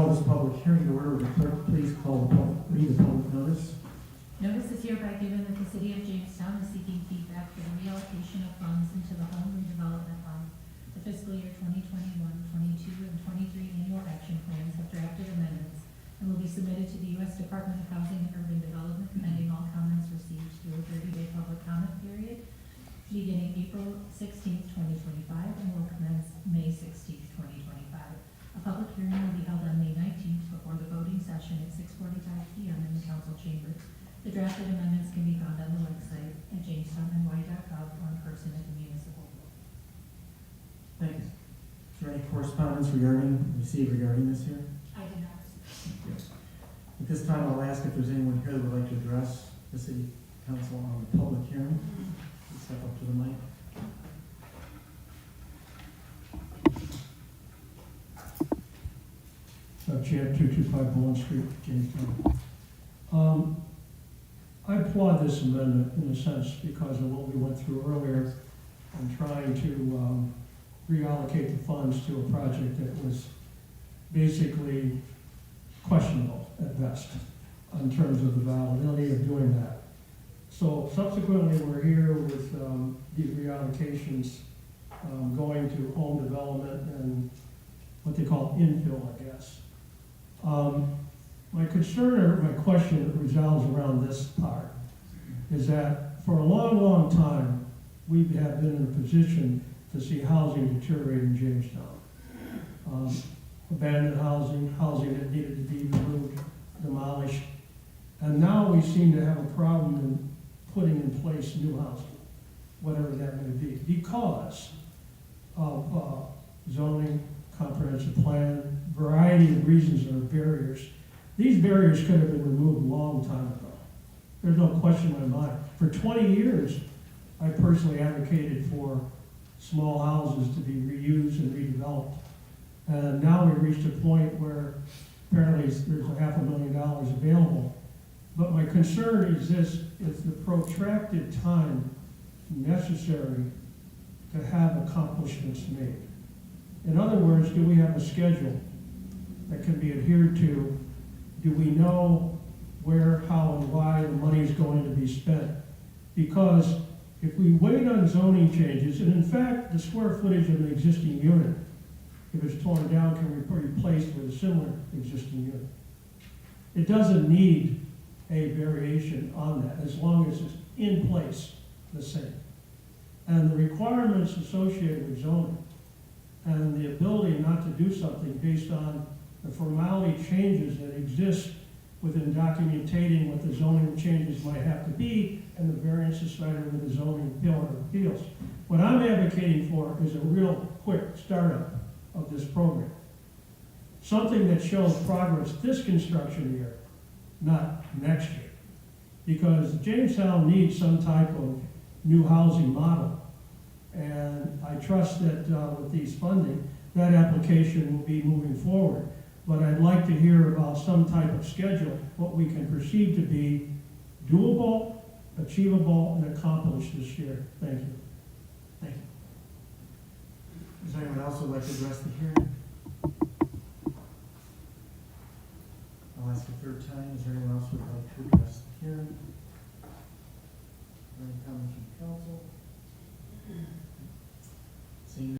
call this public hearing to order. Would the clerk please read the public notice? Notice is hereby given that the city of Jamestown is seeking feedback for the reallocation of funds into the Home Redevelopment Fund. The fiscal year 2021, 22, and 23 annual action plans have drafted amendments and will be submitted to the U.S. Department of Housing and Urban Development pending all comments received through a 30-day public comment period beginning April 16, 2025, and will commence May 16, 2025. A public hearing will be held on May 19th before the voting session at 6:45 p.m. in the council chambers. The drafted amendments can be found on the website at jamestownny.gov or in person at the municipal building. Thank you. Is there any correspondence received regarding this here? I did not. At this time, I'll ask if there's anyone here that would like to address the city council on the public hearing. Please step up to the mic. Chad, 225 Bowen Street, Jamestown. I applaud this amendment in a sense because of what we went through earlier and trying to reallocate the funds to a project that was basically questionable at best in terms of the validity of doing that. So subsequently, we're here with these reallocations going to home development and what they call infill, I guess. My concern or my question revolves around this part, is that for a long, long time, we have been in a position to see housing deteriorate in Jamestown. Abandoned housing, housing that needed to be removed, demolished, and now we seem to have a problem in putting in place new housing, whatever that may be, because of zoning, comprehensive plan, variety of reasons or barriers. These barriers could have been removed a long time ago. There's no question in my mind. For 20 years, I personally advocated for small houses to be reused and redeveloped. And now we've reached a point where apparently there's $500,000 available. But my concern is this, is the protracted time necessary to have accomplishments made. In other words, do we have a schedule that can be adhered to? Do we know where, how, and why the money is going to be spent? Because if we wait on zoning changes, and in fact, the square footage of an existing unit, if it's torn down, can be replaced with a similar existing unit. It doesn't need a variation on that, as long as it's in place the same. And the requirements associated with zoning and the ability not to do something based on the formality changes that exist within documenting what the zoning changes might have to be and the variances cited with the zoning bill of appeals. What I'm advocating for is a real quick startup of this program. Something that shows progress this construction year, not next year. Because Jamestown needs some type of new housing model. And I trust that with these funding, that application will be moving forward. But I'd like to hear about some type of schedule, what we can perceive to be doable, achievable, and accomplished this year. Thank you. Thank you. Is there anyone else who would like to address the hearing? I'll ask a third time. Is there anyone else who would like to address the hearing? Any comments from council?